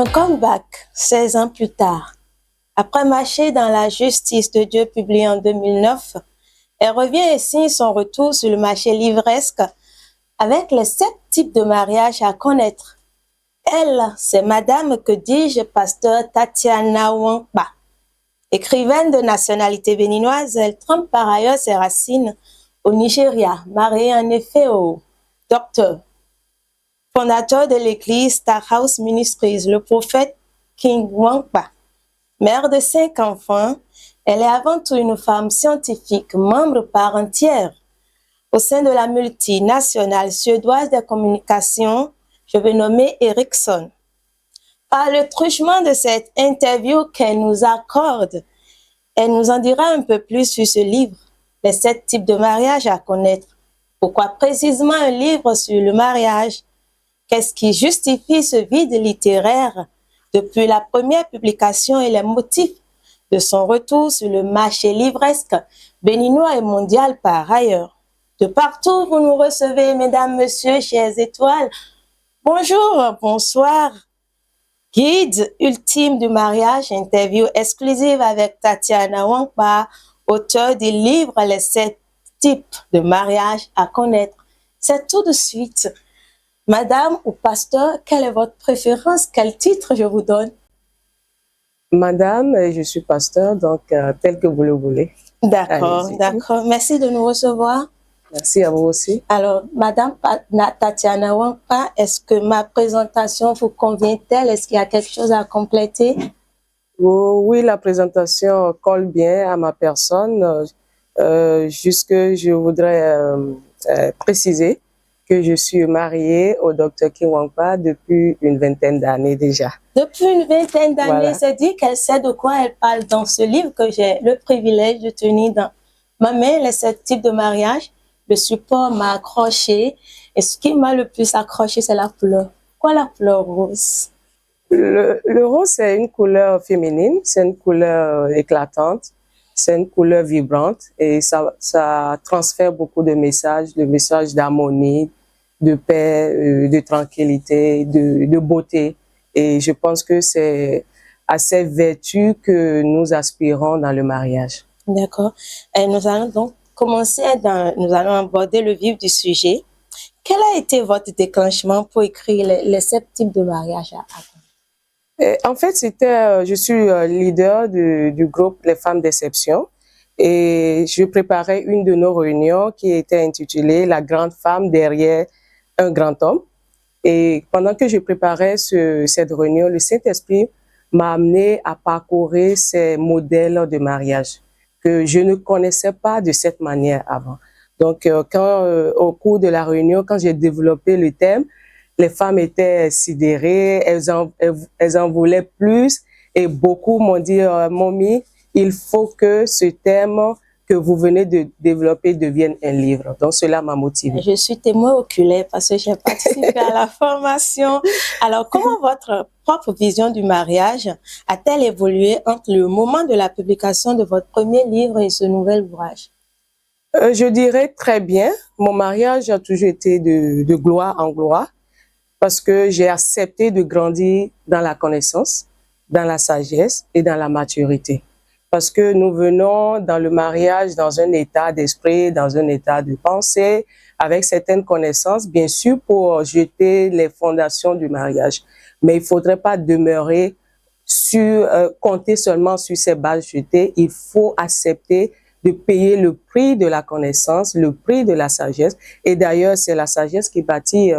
Un comeback 16 ans plus tard. Après Marcher dans la justice de Dieu publié en 2009, elle revient et signe son retour sur le marché livresque avec les 7 types de mariage à connaître. Elle, c'est Madame, que dis-je, pasteur Tatiana Wankpa. Écrivaine de nationalité béninoise, elle trempe par ailleurs ses racines au Nigeria, mariée en effet au docteur, fondateur de l'église Star House Ministries, le prophète King Wankpa. Mère de 5 enfants, elle est avant tout une femme scientifique, membre part entière au sein de la multinationale suédoise des communications, je vais nommer Ericsson. Par le truchement de cette interview qu'elle nous accorde, elle nous en dira un peu plus sur ce livre, les 7 types de mariage à connaître. Pourquoi précisément un livre sur le mariage? Qu'est-ce qui justifie ce vide littéraire depuis la première publication et les motifs de son retour sur le marché livresque béninois et mondial par ailleurs? De partout, vous nous recevez, mesdames, messieurs, chères étoiles. Bonjour, bonsoir. Guide ultime du mariage, interview exclusive avec Tatiana Wankpa, auteur du livre Les 7 types de mariage à connaître. C'est tout de suite. Madame ou pasteur, quelle est votre préférence? Quel titre je vous donne? Madame, je suis pasteur, donc tel que vous le voulez. D'accord, d'accord. Merci de nous recevoir. Merci à vous aussi. Alors, Madame Tatiana Wankpa, est-ce que ma présentation vous convient-elle? Est-ce qu'il y a quelque chose à compléter? Oui, la présentation colle bien à ma personne. Juste que je voudrais préciser que je suis mariée au docteur King Wankpa depuis une vingtaine d'années déjà. Depuis une vingtaine d'années, Voilà. c'est dit qu'elle sait de quoi elle parle dans ce livre que j'ai le privilège de tenir dans ma main, les 7 types de mariage. Le support m'a accroché et ce qui m'a le plus accroché, c'est la couleur. Pourquoi la couleur rose? Le rose, c'est une couleur féminine, c'est une couleur éclatante, c'est une couleur vibrante et ça transfère beaucoup de messages d'harmonie, de paix, de tranquillité, de beauté. Et je pense que c'est à ces vertus que nous aspirons dans le mariage. D'accord. Et nous allons donc commencer nous allons aborder le vif du sujet. Quel a été votre déclenchement pour écrire les 7 types de mariage à connaître? En fait, je suis leader du groupe Les Femmes d'Exception et je préparais une de nos réunions qui était intitulée La grande femme derrière un grand homme. Et pendant que je préparais cette réunion, le Saint-Esprit m'a amené à parcourir ces modèles de mariage que je ne connaissais pas de cette manière avant. Donc, au cours de la réunion, quand j'ai développé le thème, les femmes étaient sidérées, elles en voulaient plus et beaucoup m'ont dit « Mommy, il faut que ce thème que vous venez de développer devienne un livre. » Donc, cela m'a motivée. Je suis témoin oculaire parce que j'ai participé à la formation. Alors, comment votre propre vision du mariage a-t-elle évolué entre le moment de la publication de votre premier livre et ce nouvel ouvrage? Je dirais très bien. Mon mariage a toujours été de gloire en gloire parce que j'ai accepté de grandir dans la connaissance, dans la sagesse et dans la maturité. Parce que nous venons dans le mariage dans un état d'esprit, dans un état de pensée, avec certaines connaissances, bien sûr, pour jeter les fondations du mariage. Mais il ne faudrait pas demeurer compter seulement sur ces bases jetées. Il faut accepter de payer le prix de la connaissance, le prix de la sagesse. Et d'ailleurs, c'est la sagesse qui bâtit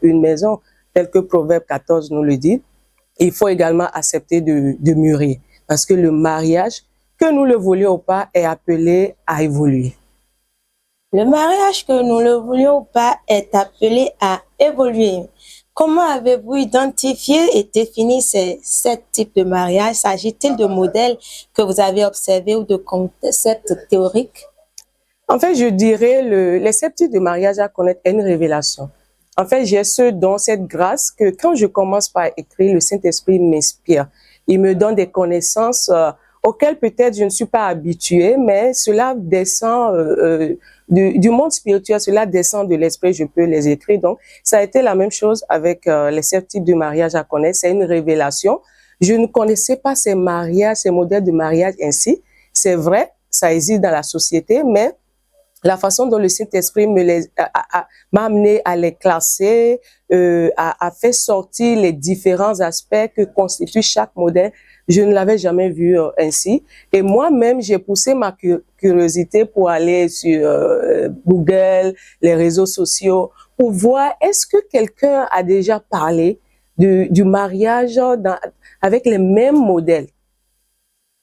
une maison, tel que Proverbe 14 nous le dit. Il faut également accepter de mûrir. Parce que le mariage, que nous le voulions ou pas, est appelé à évoluer. Le mariage, que nous le voulions ou pas, est appelé à évoluer. Comment avez-vous identifié et défini ces 7 types de mariage? S'agit-il de modèles que vous avez observés ou de concepts théoriques? En fait, je dirais les 7 types de mariage à connaître est une révélation. En fait, j'ai ce don, cette grâce que quand je commence par écrire, le Saint-Esprit m'inspire. Il me donne des connaissances auxquelles peut-être je ne suis pas habituée, mais cela descend du monde spirituel, cela descend de l'esprit, je peux les écrire. Donc, ça a été la même chose avec les 7 types de mariage à connaître. C'est une révélation. Je ne connaissais pas ces mariages, ces modèles de mariage ainsi. C'est vrai, ça existe dans la société, mais la façon dont le Saint-Esprit m'a amené à les classer, a fait sortir les différents aspects que constitue chaque modèle, je ne l'avais jamais vu ainsi. Et moi-même, j'ai poussé ma curiosité pour aller sur Google, les réseaux sociaux, pour voir est-ce que quelqu'un a déjà parlé du mariage avec les mêmes modèles.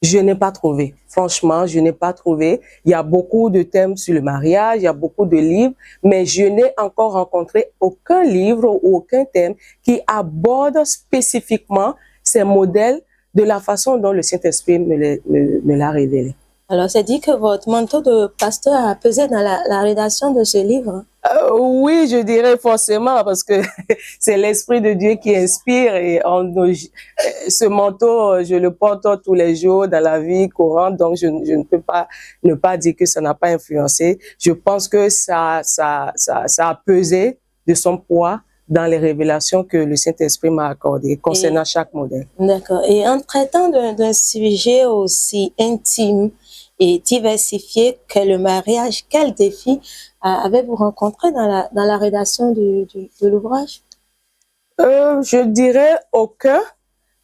Je n'ai pas trouvé. Franchement, je n'ai pas trouvé. Il y a beaucoup de thèmes sur le mariage, il y a beaucoup de livres, mais je n'ai encore rencontré aucun livre ou aucun thème qui aborde spécifiquement ces modèles de la façon dont le Saint-Esprit me l'a révélé. Alors, c'est dit que votre manteau de pasteur a pesé dans la rédaction de ce livre. Oui, je dirais forcément, parce que c'est l'Esprit de Dieu qui inspire et ce manteau, je le porte tous les jours dans la vie courante, donc je ne peux pas ne pas dire que ça n'a pas influencé. Je pense que ça a pesé de son poids dans les révélations que le Saint-Esprit m'a accordées concernant chaque modèle. D'accord. Et en traitant d'un sujet aussi intime et diversifié que le mariage, quel défi avez-vous rencontré dans la rédaction de l'ouvrage? Je dirais aucun,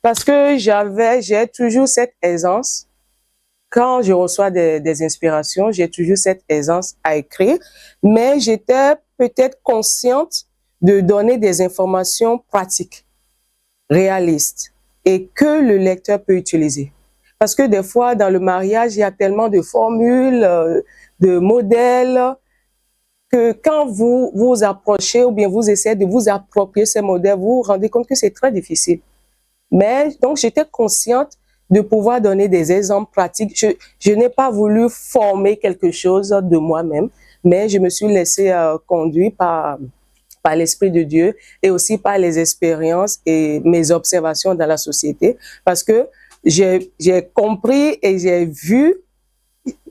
parce que j'ai toujours cette aisance. Quand je reçois des inspirations, j'ai toujours cette aisance à écrire, mais j'étais peut-être consciente de donner des informations pratiques, réalistes, et que le lecteur peut utiliser. Parce que des fois, dans le mariage, il y a tellement de formules, de modèles, que quand vous vous approchez ou bien vous essayez de vous approprier ces modèles, vous vous rendez compte que c'est très difficile. Mais donc, j'étais consciente de pouvoir donner des exemples pratiques. Je n'ai pas voulu former quelque chose de moi-même, mais je me suis laissée conduire par l'Esprit de Dieu et aussi par les expériences et mes observations dans la société, parce que j'ai compris et j'ai vu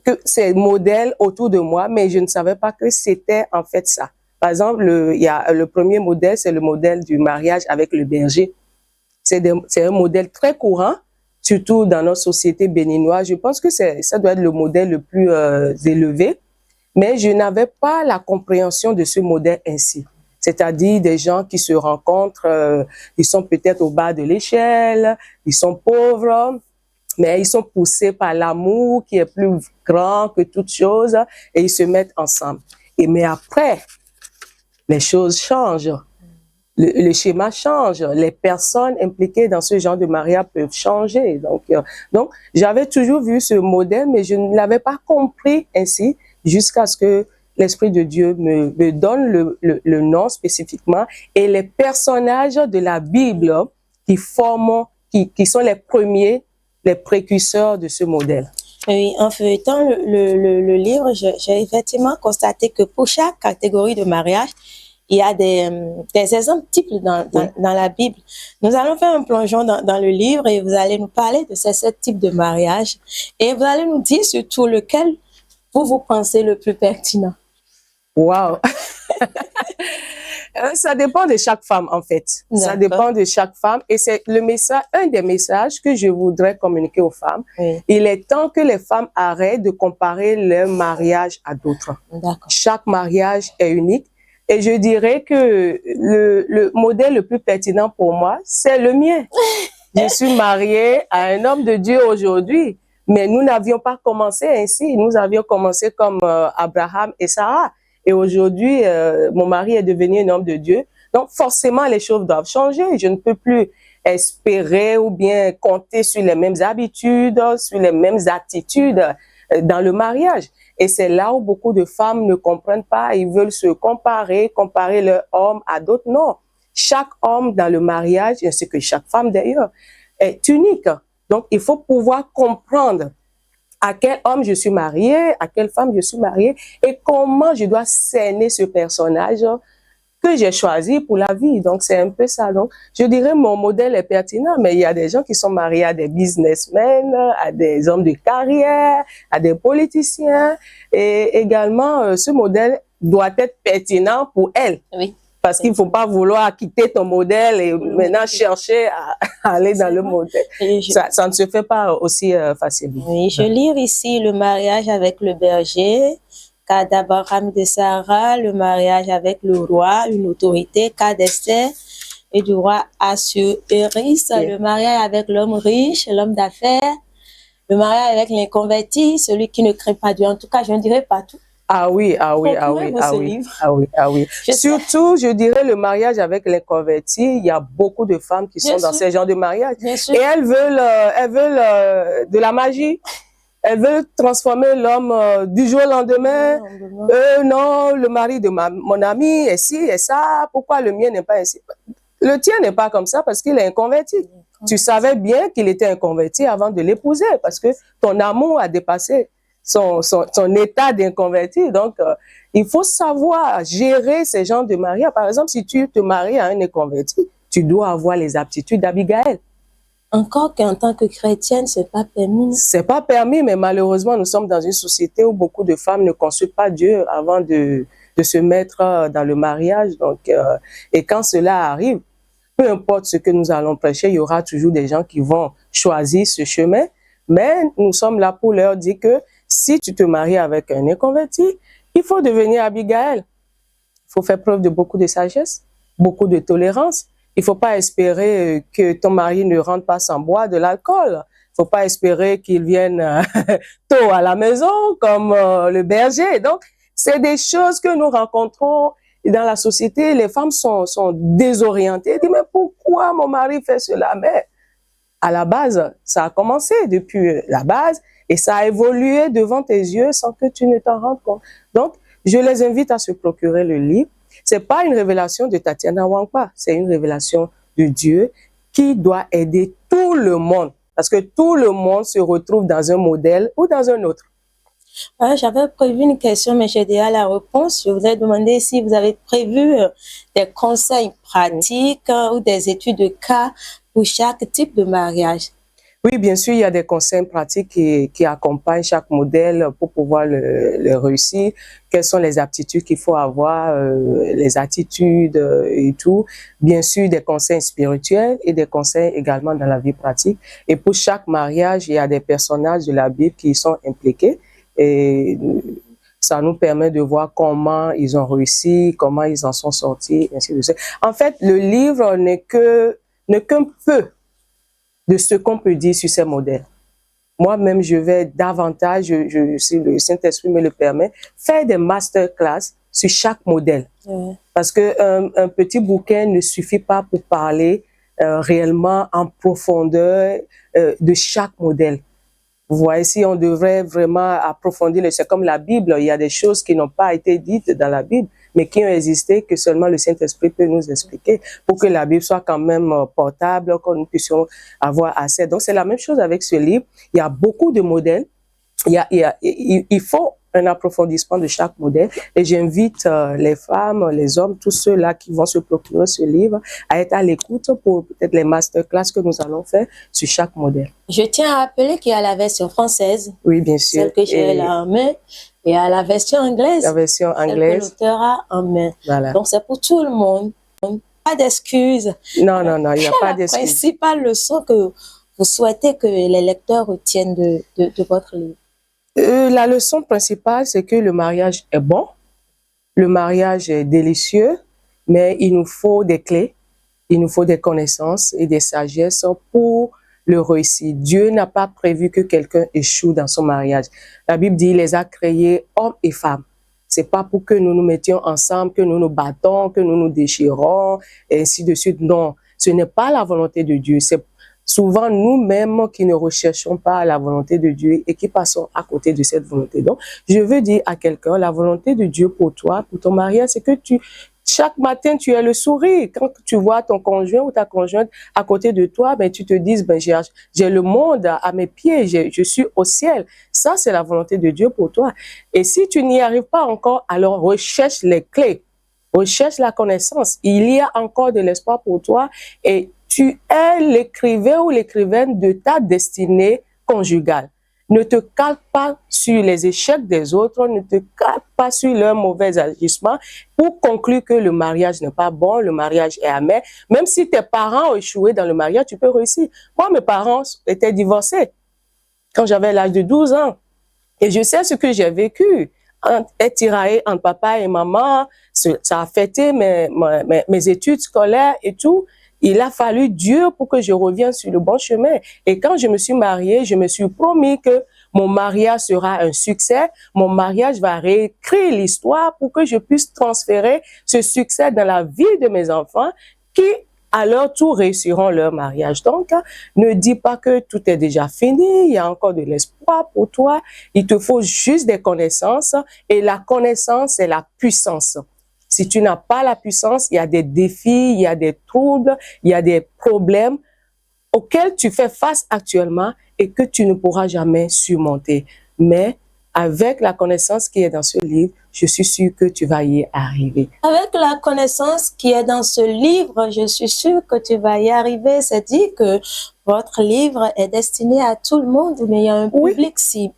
que ces modèles autour de moi, mais je ne savais pas que c'était en fait ça. Par exemple, il y a le premier modèle, c'est le modèle du mariage avec le berger. C'est un modèle très courant, surtout dans notre société béninoise. Je pense que ça doit être le modèle le plus élevé, mais je n'avais pas la compréhension de ce modèle ainsi. C'est-à-dire des gens qui se rencontrent, ils sont peut-être au bas de l'échelle, ils sont pauvres, mais ils sont poussés par l'amour qui est plus grand que toute chose et ils se mettent ensemble. Mais après, les choses changent. Le schéma change, les personnes impliquées dans ce genre de mariage peuvent changer. Donc j'avais toujours vu ce modèle, mais je ne l'avais pas compris ainsi jusqu'à ce que l'Esprit de Dieu me donne le nom spécifiquement et les personnages de la Bible qui sont les premiers, les précurseurs de ce modèle. Oui, en feuilletant le livre, j'ai effectivement constaté que pour chaque catégorie de mariage, il y a des exemples types dans la Bible. Nous allons faire un plongeon dans le livre et vous allez nous parler de ces 7 types de mariage et vous allez nous dire surtout lequel vous pensez le plus pertinent. Wow! Ça dépend de chaque femme, en fait. Ça dépend de chaque femme. Et c'est un des messages que je voudrais communiquer aux femmes. Oui. Il est temps que les femmes arrêtent de comparer leur mariage à d'autres. Chaque mariage est unique. Et je dirais que le modèle le plus pertinent pour moi, c'est le mien. Je suis mariée à un homme de Dieu aujourd'hui. Mais nous n'avions pas commencé ainsi. Nous avions commencé comme Abraham et Sarah. Et aujourd'hui, mon mari est devenu un homme de Dieu. Donc, forcément, les choses doivent changer. Je ne peux plus espérer ou bien compter sur les mêmes habitudes, sur les mêmes attitudes dans le mariage. Et c'est là où beaucoup de femmes ne comprennent pas. Ils veulent se comparer leur homme à d'autres. Non. Chaque homme dans le mariage, ainsi que chaque femme d'ailleurs, est unique. Donc, il faut pouvoir comprendre à quel homme je suis mariée, à quelle femme je suis mariée et comment je dois cerner ce personnage que j'ai choisi pour la vie. Donc, c'est un peu ça. Donc, je dirais mon modèle est pertinent, mais il y a des gens qui sont mariés à des businessmen, à des hommes de carrière, à des politiciens. Et également, ce modèle doit être pertinent pour elle. Oui. Parce qu'il ne faut pas vouloir quitter ton modèle et maintenant chercher à aller dans le modèle. Ça ne se fait pas aussi facilement. Oui, je lis ici le mariage avec le berger, cas d'Abraham de Sarah, le mariage avec le roi, une autorité, cas d'Esther et du roi Assuérus, le mariage avec l'homme riche, l'homme d'affaires, le mariage avec l'inconverti, celui qui ne craint pas Dieu. En tout cas, je ne dirais pas tout. Ah oui. Surtout, je dirais le mariage avec l'inconverti. Il y a beaucoup de femmes qui sont dans ces genres de mariage. Et elles veulent de la magie. Elles veulent transformer l'homme du jour au lendemain. Non, le mari de mon ami est ci et ça. Pourquoi le mien n'est pas ainsi? Le tien n'est pas comme ça parce qu'il est inconverti. Tu savais bien qu'il était inconverti avant de l'épouser parce que ton amour a dépassé son état d'inconverti. Donc, il faut savoir gérer ces genres de mariage. Par exemple, si tu te maries à un inconverti, tu dois avoir les aptitudes d'Abigaël. Encore qu'en tant que chrétienne, c'est pas permis. C'est pas permis, mais malheureusement, nous sommes dans une société où beaucoup de femmes ne consultent pas Dieu avant de se mettre dans le mariage. Donc, et quand cela arrive, peu importe ce que nous allons prêcher, il y aura toujours des gens qui vont choisir ce chemin. Mais nous sommes là pour leur dire que si tu te maries avec un inconverti, il faut devenir Abigaël. Il faut faire preuve de beaucoup de sagesse, beaucoup de tolérance. Il ne faut pas espérer que ton mari ne rentre pas sans boire de l'alcool. Il ne faut pas espérer qu'il vienne tôt à la maison comme le berger. Donc, c'est des choses que nous rencontrons dans la société. Les femmes sont désorientées. Elles disent, mais pourquoi mon mari fait cela? Mais à la base, ça a commencé depuis la base et ça a évolué devant tes yeux sans que tu ne t'en rendes compte. Donc, je les invite à se procurer le livre. C'est pas une révélation de Tatiana Wankpa, c'est une révélation de Dieu qui doit aider tout le monde parce que tout le monde se retrouve dans un modèle ou dans un autre. J'avais prévu une question, mais j'ai déjà la réponse. Je voudrais demander si vous avez prévu des conseils pratiques ou des études de cas pour chaque type de mariage. Oui, bien sûr, il y a des conseils pratiques qui accompagnent chaque modèle pour pouvoir le réussir. Quelles sont les aptitudes qu'il faut avoir, les attitudes et tout. Bien sûr, des conseils spirituels et des conseils également dans la vie pratique. Et pour chaque mariage, il y a des personnages de la Bible qui y sont impliqués. Et ça nous permet de voir comment ils ont réussi, comment ils en sont sortis, ainsi de suite. En fait, le livre n'est qu'un peu de ce qu'on peut dire sur ces modèles. Moi-même, je vais davantage, si le Saint-Esprit me le permet, faire des masterclass sur chaque modèle. Parce qu'un petit bouquin ne suffit pas pour parler réellement en profondeur de chaque modèle. Vous voyez, si on devrait vraiment approfondir, c'est comme la Bible, il y a des choses qui n'ont pas été dites dans la Bible, mais qui ont existé, que seulement le Saint-Esprit peut nous expliquer pour que la Bible soit quand même portable, que nous puissions avoir accès. Donc, c'est la même chose avec ce livre. Il y a beaucoup de modèles. Il faut un approfondissement de chaque modèle et j'invite les femmes, les hommes, tous ceux-là qui vont se procurer ce livre à être à l'écoute pour peut-être les masterclass que nous allons faire sur chaque modèle. Je tiens à rappeler qu'il y a la version française, oui, bien sûr, celle que j'ai là en main, et à la version anglaise, celle que l'auteur a en main. Voilà. Donc c'est pour tout le monde. Pas d'excuses. Non, il n'y a pas d'excuses. La principale leçon que vous souhaitez que les lecteurs retiennent de votre livre. La leçon principale, c'est que le mariage est bon, le mariage est délicieux, mais il nous faut des clés, il nous faut des connaissances et des sagesses pour le réussir. Dieu n'a pas prévu que quelqu'un échoue dans son mariage. La Bible dit, il les a créés hommes et femmes. C'est pas pour que nous nous mettions ensemble, que nous nous battons, que nous nous déchirons, et ainsi de suite. Non, ce n'est pas la volonté de Dieu. C'est souvent nous-mêmes qui ne recherchons pas la volonté de Dieu et qui passons à côté de cette volonté. Donc, je veux dire à quelqu'un, la volonté de Dieu pour toi, pour ton mariage, c'est que chaque matin, tu as le sourire. Quand tu vois ton conjoint ou ta conjointe à côté de toi, ben, tu te dis, ben, j'ai le monde à mes pieds, je suis au ciel. Ça, c'est la volonté de Dieu pour toi. Et si tu n'y arrives pas encore, alors recherche les clés recherche la connaissance. Il y a encore de l'espoir pour toi et tu es l'écrivain ou l'écrivaine de ta destinée conjugale. Ne te calque pas sur les échecs des autres, ne te calque pas sur leurs mauvais agissements pour conclure que le mariage n'est pas bon, le mariage est amer. Même si tes parents ont échoué dans le mariage, tu peux réussir. Moi, mes parents étaient divorcés quand j'avais l'âge de 12 ans. Et je sais ce que j'ai vécu. Être tiraillé entre papa et maman, ça a affecté mes études scolaires et tout. Il a fallu Dieu pour que je revienne sur le bon chemin. Et quand je me suis mariée, je me suis promis que mon mariage sera un succès. Mon mariage va réécrire l'histoire pour que je puisse transférer ce succès dans la vie de mes enfants qui, à leur tour, réussiront leur mariage. Donc, ne dis pas que tout est déjà fini, il y a encore de l'espoir pour toi. Il te faut juste des connaissances et la connaissance, c'est la puissance. Si tu n'as pas la puissance, il y a des défis, il y a des troubles, il y a des problèmes auxquels tu fais face actuellement et que tu ne pourras jamais surmonter. Mais avec la connaissance qui est dans ce livre, je suis sûre que tu vas y arriver. Avec la connaissance qui est dans ce livre, je suis sûre que tu vas y arriver. C'est dit que votre livre est destiné à tout le monde, mais il y a un public cible.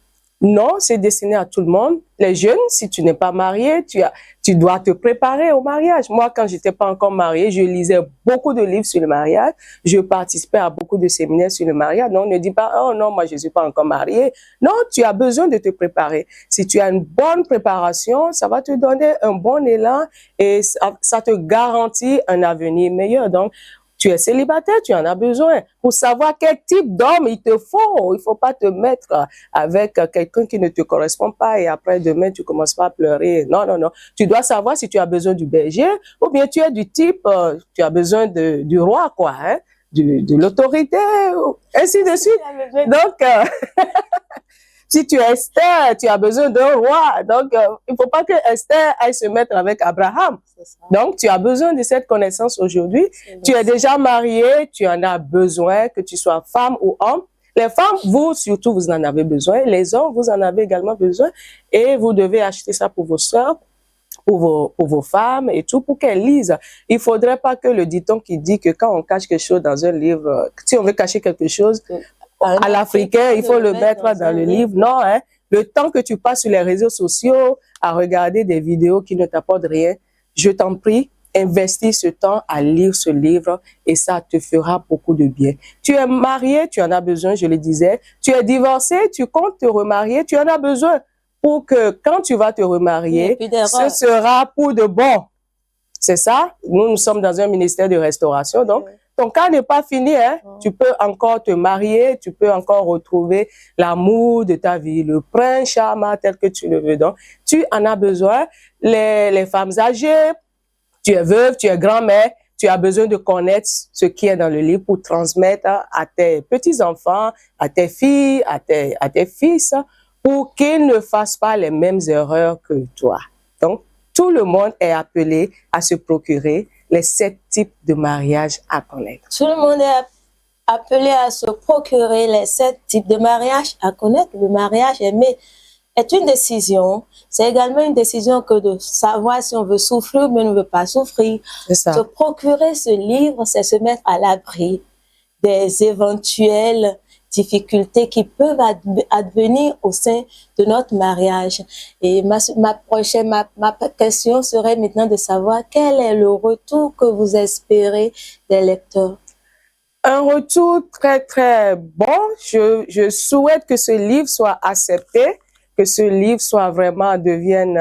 Non, c'est destiné à tout le monde. Les jeunes, si tu n'es pas marié, tu dois te préparer au mariage. Moi, quand j'étais pas encore mariée, je lisais beaucoup de livres sur le mariage. Je participais à beaucoup de séminaires sur le mariage. Donc, ne dis pas, oh non, moi, je suis pas encore mariée. Non, tu as besoin de te préparer. Si tu as une bonne préparation, ça va te donner un bon élan et ça te garantit un avenir meilleur. Donc, tu es célibataire, tu en as besoin. Pour savoir quel type d'homme il te faut. Il faut pas te mettre avec quelqu'un qui ne te correspond pas et après demain, tu commences pas à pleurer. Non, non, non. Tu dois savoir si tu as besoin du berger ou bien tu es du type, tu as besoin du roi, quoi, hein, de l'autorité, ainsi de suite. Donc, si tu es Esther, tu as besoin d'un roi. Donc, il faut pas que Esther aille se mettre avec Abraham. Donc, tu as besoin de cette connaissance aujourd'hui. Tu es déjà marié, tu en as besoin, que tu sois femme ou homme. Les femmes, vous, surtout, vous en avez besoin. Les hommes, vous en avez également besoin. Et vous devez acheter ça pour vos soeurs, pour vos femmes et tout, pour qu'elles lisent. Il faudrait pas que le dicton qui dit que quand on cache quelque chose dans un livre, si on veut cacher quelque chose, à l'africain, il faut le mettre dans le livre. Non, hein. Le temps que tu passes sur les réseaux sociaux à regarder des vidéos qui ne t'apportent rien, je t'en prie, investis ce temps à lire ce livre et ça te fera beaucoup de bien. Tu es marié, tu en as besoin, je le disais. Tu es divorcé, tu comptes te remarier, tu en as besoin pour que quand tu vas te remarier, ce sera pour de bon. C'est ça? Nous sommes dans un ministère de restauration, donc ton cas n'est pas fini, hein. Tu peux encore te marier, tu peux encore retrouver l'amour de ta vie, le prince charmant tel que tu le veux. Donc, tu en as besoin. Les femmes âgées, tu es veuve, tu es grand-mère, tu as besoin de connaître ce qui est dans le livre pour transmettre à tes petits-enfants, à tes filles, à tes fils, pour qu'ils ne fassent pas les mêmes erreurs que toi. Donc, tout le monde est appelé à se procurer les 7 types de mariage à connaître. Tout le monde est appelé à se procurer les 7 types de mariage à connaître. Le mariage est une décision. C'est également une décision que de savoir si on veut souffrir ou ne veut pas souffrir. Se procurer ce livre, c'est se mettre à l'abri des éventuelles difficultés qui peuvent advenir au sein de notre mariage. Et ma question serait maintenant de savoir quel est le retour que vous espérez des lecteurs. Un retour très, très bon. Je souhaite que ce livre soit accepté, que ce livre soit vraiment devienne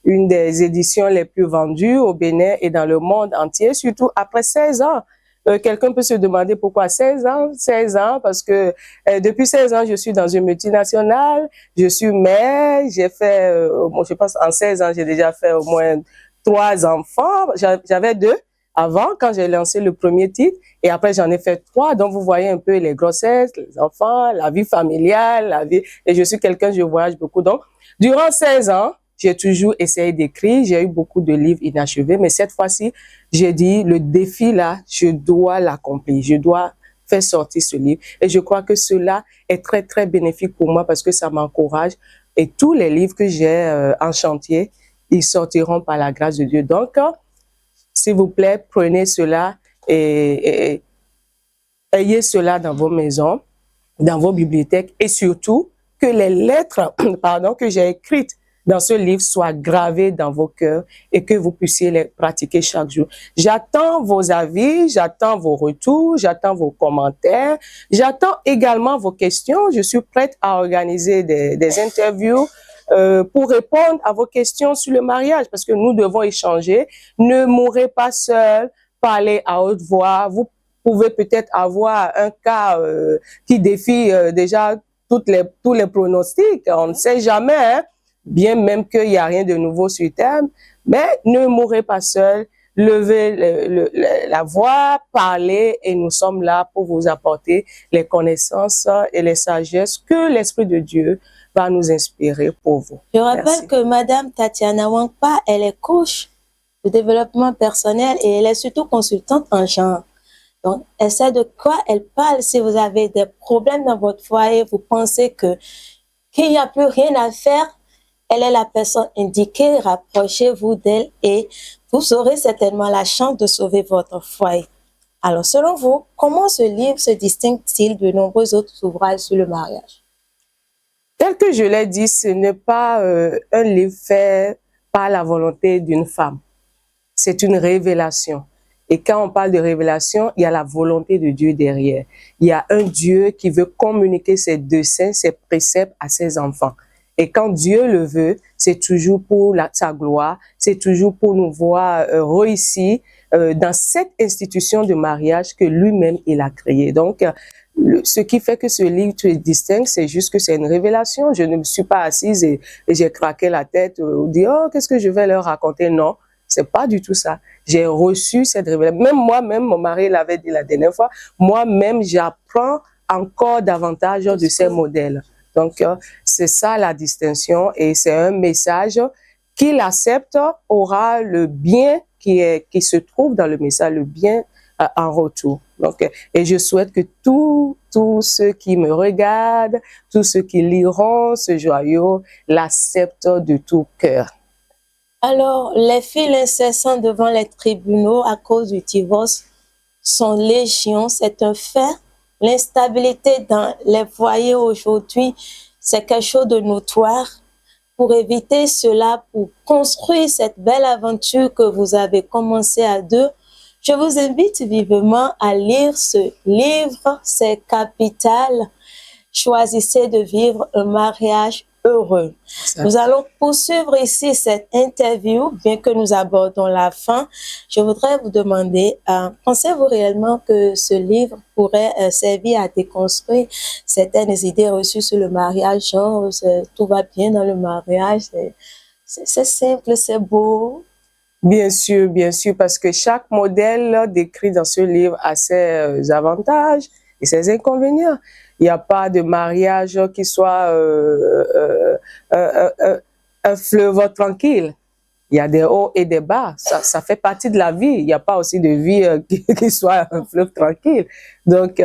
une des éditions les plus vendues au Bénin et dans le monde entier, surtout après 16 ans. Quelqu'un peut se demander pourquoi 16 ans? 16 ans, parce que depuis 16 ans, je suis dans une multinationale, je suis mère, j'ai fait, je pense en 16 ans, j'ai déjà fait au moins 3 enfants. J'avais 2 avant, quand j'ai lancé le premier titre, et après j'en ai fait 3. Donc vous voyez un peu les grossesses, les enfants, la vie familiale, la vie, et je suis quelqu'un, je voyage beaucoup. Donc, durant 16 ans, j'ai toujours essayé d'écrire, j'ai eu beaucoup de livres inachevés, mais cette fois-ci, j'ai dit, le défi là, je dois l'accomplir, je dois faire sortir ce livre. Et je crois que cela est très, très bénéfique pour moi parce que ça m'encourage. Et tous les livres que j'ai en chantier, ils sortiront par la grâce de Dieu. Donc, s'il vous plaît, prenez cela et ayez cela dans vos maisons, dans vos bibliothèques et surtout que les lettres pardon, que j'ai écrites dans ce livre soient gravées dans vos cœurs et que vous puissiez les pratiquer chaque jour. J'attends vos avis, j'attends vos retours, j'attends vos commentaires, j'attends également vos questions. Je suis prête à organiser des interviews pour répondre à vos questions sur le mariage parce que nous devons échanger. Ne mourrez pas seul, parlez à haute voix. Vous pouvez peut-être avoir un cas qui défie déjà tous les pronostics. On ne sait jamais, hein, bien même qu'il n'y a rien de nouveau sur terre. Mais ne mourrez pas seul, levez la voix, parlez et nous sommes là pour vous apporter les connaissances et les sagesses que l'Esprit de Dieu va nous inspirer pour vous. Je rappelle que Madame Tatiana Wankpa, elle est coach de développement personnel et elle est surtout consultante en genre. Donc, elle sait de quoi elle parle. Si vous avez des problèmes dans votre foyer, vous pensez qu'il n'y a plus rien à faire, elle est la personne indiquée, rapprochez-vous d'elle et vous aurez certainement la chance de sauver votre foyer. Alors, selon vous, comment ce livre se distingue-t-il de nombreux autres ouvrages sur le mariage? Tel que je l'ai dit, ce n'est pas un livre fait par la volonté d'une femme. C'est une révélation. Et quand on parle de révélation, il y a la volonté de Dieu derrière. Il y a un Dieu qui veut communiquer ses desseins, ses préceptes à ses enfants. Et quand Dieu le veut, c'est toujours pour sa gloire, c'est toujours pour nous voir réussir dans cette institution de mariage que lui-même il a créée. Donc, ce qui fait que ce livre se distingue, c'est juste que c'est une révélation. Je ne me suis pas assise et j'ai craqué la tête ou dit « Oh, qu'est-ce que je vais leur raconter ?» Non, c'est pas du tout ça. J'ai reçu cette révélation. Même moi-même, mon mari l'avait dit la dernière fois, moi-même, j'apprends encore davantage de ces modèles. Donc, c'est ça la distinction et c'est un message qui l'accepte aura le bien qui se trouve dans le message, le bien en retour. Donc, et je souhaite que tous ceux qui me regardent, tous ceux qui liront ce joyau, l'acceptent de tout cœur. Alors, les files incessantes devant les tribunaux à cause du divorce sont légion, c'est un fait. L'instabilité dans les foyers aujourd'hui, c'est quelque chose de notoire. Pour éviter cela, pour construire cette belle aventure que vous avez commencée à deux, je vous invite vivement à lire ce livre, c'est capital. Choisissez de vivre un mariage heureux. Nous allons poursuivre ici cette interview, bien que nous abordons la fin. Je voudrais vous demander, pensez-vous réellement que ce livre pourrait servir à déconstruire certaines idées reçues sur le mariage, genre tout va bien dans le mariage, c'est simple, c'est beau? Bien sûr, parce que chaque modèle décrit dans ce livre a ses avantages et ses inconvénients. Il n'y a pas de mariage qui soit un fleuve tranquille. Il y a des hauts et des bas. Ça fait partie de la vie. Il n'y a pas aussi de vie qui soit un fleuve tranquille. Donc,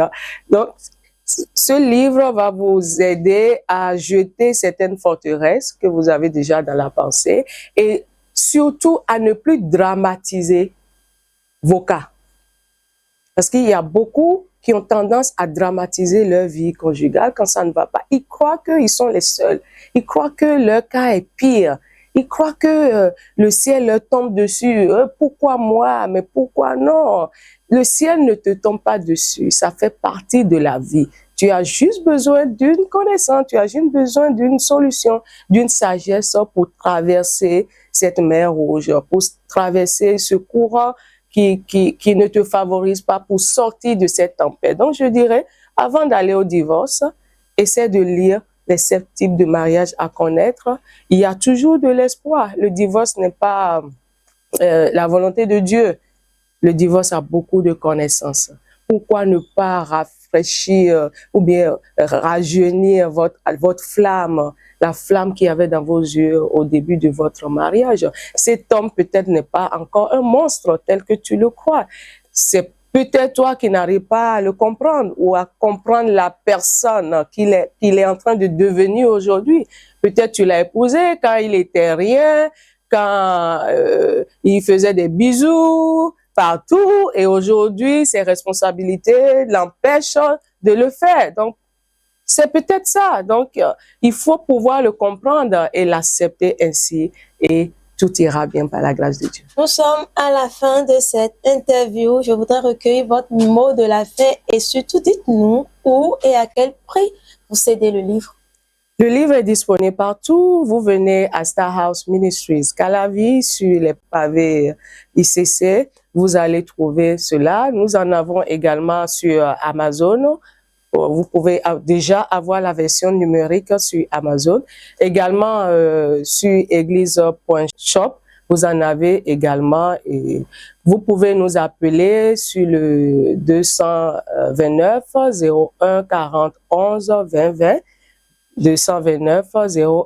ce livre va vous aider à jeter certaines forteresses que vous avez déjà dans la pensée et surtout à ne plus dramatiser vos cas. Parce qu'il y a beaucoup qui ont tendance à dramatiser leur vie conjugale quand ça ne va pas. Ils croient qu'ils sont les seuls. Ils croient que leur cas est pire. Ils croient que le ciel leur tombe dessus. Pourquoi moi? Mais pourquoi non? Le ciel ne te tombe pas dessus. Ça fait partie de la vie. Tu as juste besoin d'une connaissance. Tu as juste besoin d'une solution, d'une sagesse pour traverser cette mer rouge, pour traverser ce courant qui ne te favorise pas pour sortir de cette tempête. Donc, je dirais, avant d'aller au divorce, essaie de lire les 7 types de mariage à connaître. Il y a toujours de l'espoir. Le divorce n'est pas la volonté de Dieu. Le divorce a beaucoup de connaissances. Pourquoi ne pas rafraîchir ou bien rajeunir votre flamme, la flamme qu'il y avait dans vos yeux au début de votre mariage? Cet homme peut-être n'est pas encore un monstre tel que tu le crois. C'est peut-être toi qui n'arrives pas à le comprendre ou à comprendre la personne qu'il est en train de devenir aujourd'hui. Peut-être tu l'as épousé quand il était rien, quand il faisait des bisous partout, et aujourd'hui, ses responsabilités l'empêchent de le faire. Donc, c'est peut-être ça. Donc, il faut pouvoir le comprendre et l'accepter ainsi, et tout ira bien par la grâce de Dieu. Nous sommes à la fin de cette interview. Je voudrais recueillir votre mot de la fin et surtout dites-nous où et à quel prix vous cédez le livre. Le livre est disponible partout. Vous venez à Star House Ministries, Calavi, sur les pavés ICC. Vous allez trouver cela. Nous en avons également sur Amazon. Vous pouvez déjà avoir la version numérique sur Amazon. Également sur église.shop, vous en avez également. Et vous pouvez nous appeler sur le 229 01 40 11 20 20. 229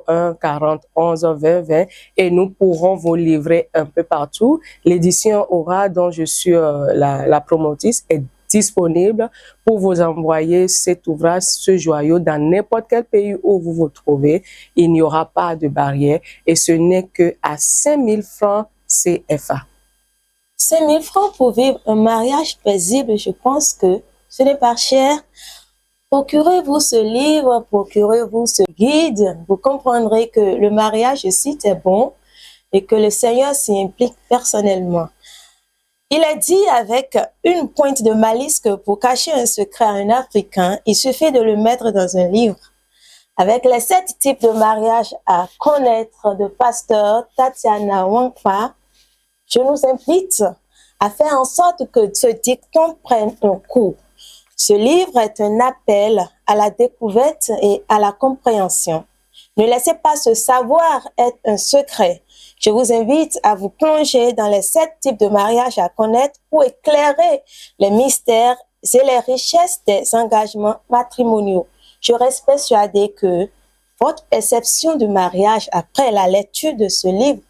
01 40 11 20 20 et nous pourrons vous livrer un peu partout. L'édition Aura, dont je suis la promotrice, est disponible pour vous envoyer cet ouvrage, ce joyau, dans n'importe quel pays où vous vous trouvez. Il n'y aura pas de barrière et ce n'est que à 5 000 francs CFA. 5 000 francs pour vivre un mariage paisible, je pense que ce n'est pas cher. Procurez-vous ce livre, procurez-vous ce guide. Vous comprendrez que le mariage, je cite, est bon et que le Seigneur s'y implique personnellement. Il est dit avec une pointe de malice que pour cacher un secret à un Africain, il suffit de le mettre dans un livre. Avec les 7 types de mariage à connaître de pasteur Tatiana Wankpa, je nous invite à faire en sorte que ce dicton prenne un coup. Ce livre est un appel à la découverte et à la compréhension. Ne laissez pas ce savoir être un secret. Je vous invite à vous plonger dans les 7 types de mariage à connaître pour éclairer les mystères et les richesses des engagements matrimoniaux. Je reste persuadée que votre perception du mariage après la lecture de ce livre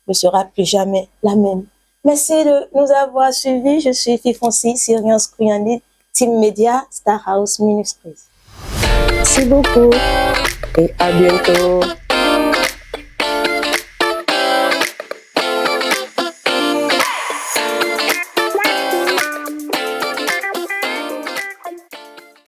ne sera plus jamais la même. Merci de nous avoir suivis. Je suis Fifonsi Syrian Skouyani, Team Media, Star House Ministries. Merci beaucoup et à bientôt.